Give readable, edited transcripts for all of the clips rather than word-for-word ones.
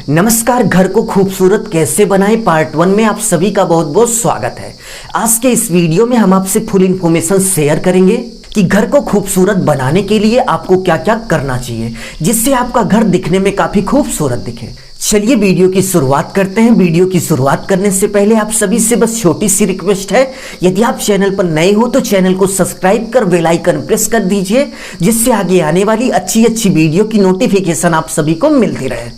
नमस्कार। घर को खूबसूरत कैसे बनाएं पार्ट 1 में आप सभी का बहुत बहुत स्वागत है। आज के इस वीडियो में हम आपसे फुल इन्फॉर्मेशन शेयर करेंगे कि घर को खूबसूरत बनाने के लिए आपको क्या क्या करना चाहिए जिससे आपका घर दिखने में काफी खूबसूरत दिखे। चलिए वीडियो की शुरुआत करते हैं। वीडियो की शुरुआत करने से पहले आप सभी से बस छोटी सी रिक्वेस्ट है, यदि आप चैनल पर नए हो तो चैनल को सब्सक्राइब कर बेल आइकन प्रेस कर दीजिए जिससे आगे आने वाली अच्छी अच्छी वीडियो की नोटिफिकेशन आप सभी को मिलती रहे।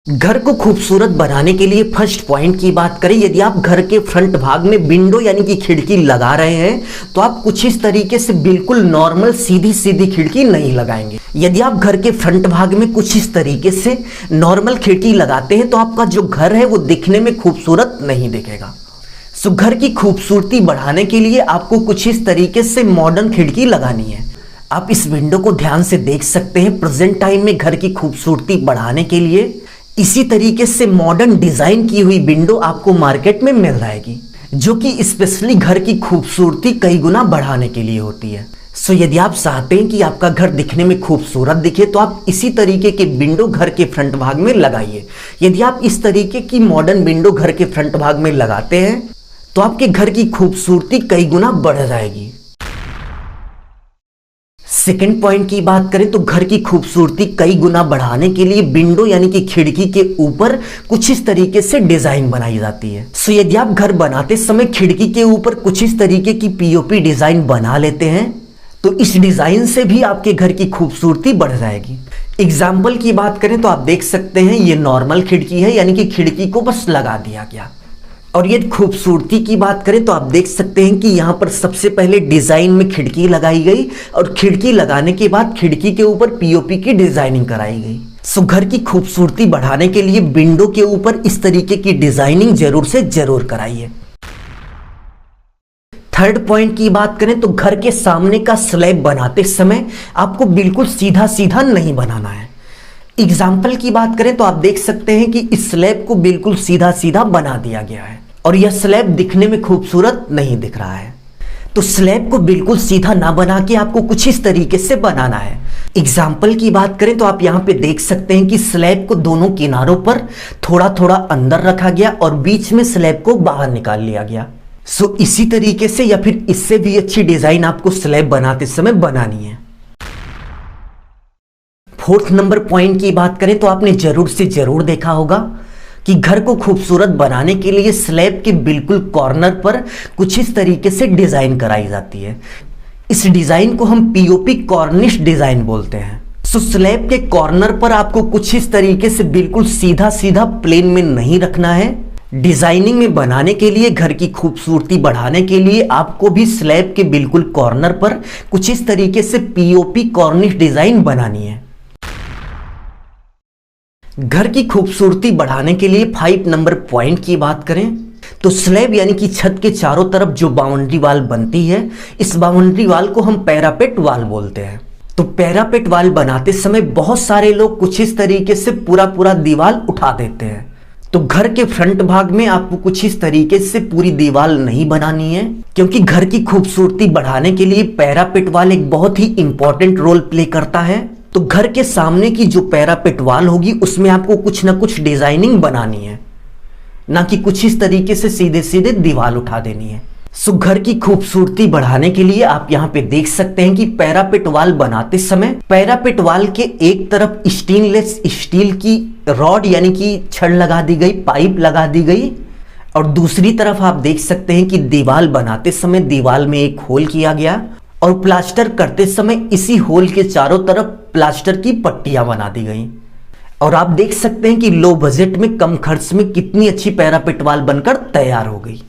घर को खूबसूरत बनाने के लिए फर्स्ट पॉइंट की बात करें, यदि आप घर के फ्रंट भाग में विंडो यानी कि खिड़की लगा रहे हैं तो आप कुछ इस तरीके से बिल्कुल नॉर्मल सीधी सीधी खिड़की नहीं लगाएंगे। यदि आप घर के फ्रंट भाग में कुछ इस तरीके से नॉर्मल खिड़की लगाते हैं तो आपका जो घर है वो दिखने में खूबसूरत नहीं दिखेगा। सो घर की खूबसूरती बढ़ाने के लिए आपको कुछ इस तरीके से मॉडर्न खिड़की लगानी है। आप इस विंडो को ध्यान से देख सकते हैं। प्रेजेंट टाइम में घर की खूबसूरती बढ़ाने के लिए इसी तरीके से मॉडर्न डिजाइन की हुई विंडो आपको मार्केट में मिल जाएगी जो कि स्पेशली घर की खूबसूरती कई गुना बढ़ाने के लिए होती है। सो यदि आप चाहते हैं कि आपका घर दिखने में खूबसूरत दिखे तो आप इसी तरीके के विंडो घर के फ्रंट भाग में लगाइए। यदि आप इस तरीके की मॉडर्न विंडो घर के फ्रंट भाग में लगाते हैं तो आपके घर की खूबसूरती कई गुना बढ़ जाएगी। सेकेंड पॉइंट की बात करें तो घर की खूबसूरती कई गुना बढ़ाने के लिए विंडो यानी कि खिड़की के ऊपर कुछ इस तरीके से डिजाइन बनाई जाती है। सो यदि आप घर बनाते समय खिड़की के ऊपर कुछ इस तरीके की पीओपी डिजाइन बना लेते हैं तो इस डिजाइन से भी आपके घर की खूबसूरती बढ़ जाएगी। एग्जाम्पल की बात करें तो आप देख सकते हैं ये नॉर्मल खिड़की है यानी कि खिड़की को बस लगा दिया गया। और ये खूबसूरती की बात करें तो आप देख सकते हैं कि यहाँ पर सबसे पहले डिजाइन में खिड़की लगाई गई और खिड़की लगाने के बाद खिड़की के ऊपर पीओपी की डिजाइनिंग कराई गई। सो घर की खूबसूरती बढ़ाने के लिए विंडो के ऊपर इस तरीके की डिजाइनिंग जरूर से जरूर कराइए। थर्ड पॉइंट की बात करें तो घर के सामने का स्लैब बनाते समय आपको बिल्कुल सीधा सीधा नहीं बनाना है। एग्जाम्पल की बात करें तो आप देख सकते हैं कि इस स्लैब को बिल्कुल सीधा सीधा बना दिया गया है और यह स्लैब दिखने में खूबसूरत नहीं दिख रहा है। तो स्लैब को बिल्कुल सीधा ना बना के आपको कुछ इस तरीके से बनाना है। एग्जाम्पल की बात करें तो आप यहाँ पे देख सकते हैं कि स्लैब को दोनों किनारों पर थोड़ा थोड़ा अंदर रखा गया और बीच में स्लैब को बाहर निकाल लिया गया। सो इसी तरीके से या फिर इससे भी अच्छी डिजाइन आपको स्लैब बनाते समय बनानी है। फोर्थ नंबर पॉइंट की बात करें तो आपने जरूर से जरूर देखा होगा कि घर को खूबसूरत बनाने के लिए स्लैब के बिल्कुल कॉर्नर पर कुछ इस तरीके से डिजाइन कराई जाती है। इस डिजाइन को हम पीओपी कॉर्निश डिजाइन बोलते हैं। सो स्लैब के कॉर्नर पर आपको कुछ इस तरीके से बिल्कुल सीधा सीधा प्लेन में नहीं रखना है। डिजाइनिंग में बनाने के लिए घर की खूबसूरती बढ़ाने के लिए आपको भी स्लैब के बिल्कुल कॉर्नर पर कुछ इस तरीके से पीओपी कॉर्निश डिजाइन बनानी है। घर की खूबसूरती बढ़ाने के लिए 5 नंबर पॉइंट की बात करें तो स्लैब यानी कि छत के चारों तरफ जो बाउंड्री वाल बनती है इस बाउंड्री वाल को हम पैरापेट वाल बोलते हैं। तो पैरापेट वाल बनाते समय बहुत सारे लोग कुछ इस तरीके से पूरा दीवार उठा देते हैं। तो घर के फ्रंट भाग में आपको कुछ इस तरीके से पूरी दीवार नहीं बनानी है क्योंकि घर की खूबसूरती बढ़ाने के लिए पैरापेट वाल एक बहुत ही इंपॉर्टेंट रोल प्ले करता है। तो घर के सामने की जो पैरापेट वाल होगी उसमें आपको कुछ ना कुछ डिजाइनिंग बनानी है, ना कि कुछ इस तरीके से सीधे सीधे दीवार उठा देनी है। सो घर की खूबसूरती बढ़ाने के लिए आप यहाँ पे देख सकते हैं कि पैरापेट वाल बनाते समय पैरापेट वाल के एक तरफ स्टेनलेस स्टील की रॉड यानी कि छड़ लगा दी गई, पाइप लगा दी गई और दूसरी तरफ आप देख सकते हैं कि दीवार बनाते समय दीवार में एक होल किया गया और प्लास्टर करते समय इसी होल के चारों तरफ प्लास्टर की पट्टियां बना दी गई। और आप देख सकते हैं कि लो बजट में कम खर्च में कितनी अच्छी पैरापेट वाल बनकर तैयार हो गई।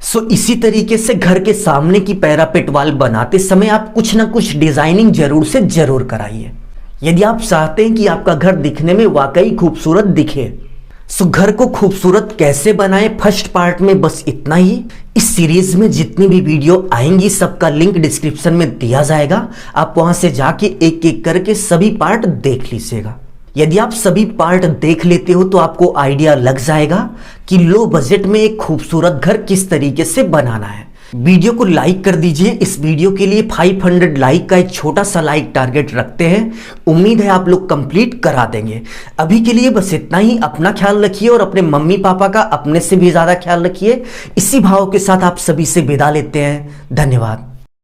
सो इसी तरीके से घर के सामने की पैरापेट वाल बनाते समय आप कुछ ना कुछ डिजाइनिंग जरूर से जरूर कराइए यदि आप चाहते हैं कि आपका घर दिखने में वाकई खूबसूरत दिखे। सो घर को खूबसूरत कैसे बनाएं फर्स्ट पार्ट में बस इतना ही। इस सीरीज में जितनी भी वीडियो आएंगी सबका लिंक डिस्क्रिप्शन में दिया जाएगा, आप वहां से जाके एक एक करके सभी पार्ट देख लीजिएगा। यदि आप सभी पार्ट देख लेते हो तो आपको आइडिया लग जाएगा कि लो बजट में एक खूबसूरत घर किस तरीके से बनाना है। वीडियो को लाइक कर दीजिए। इस वीडियो के लिए 500 लाइक का एक छोटा सा लाइक टारगेट रखते हैं। उम्मीद है आप लोग कंप्लीट करा देंगे। अभी के लिए बस इतना ही। अपना ख्याल रखिए और अपने मम्मी पापा का अपने से भी ज़्यादा ख्याल रखिए। इसी भाव के साथ आप सभी से विदा लेते हैं। धन्यवाद।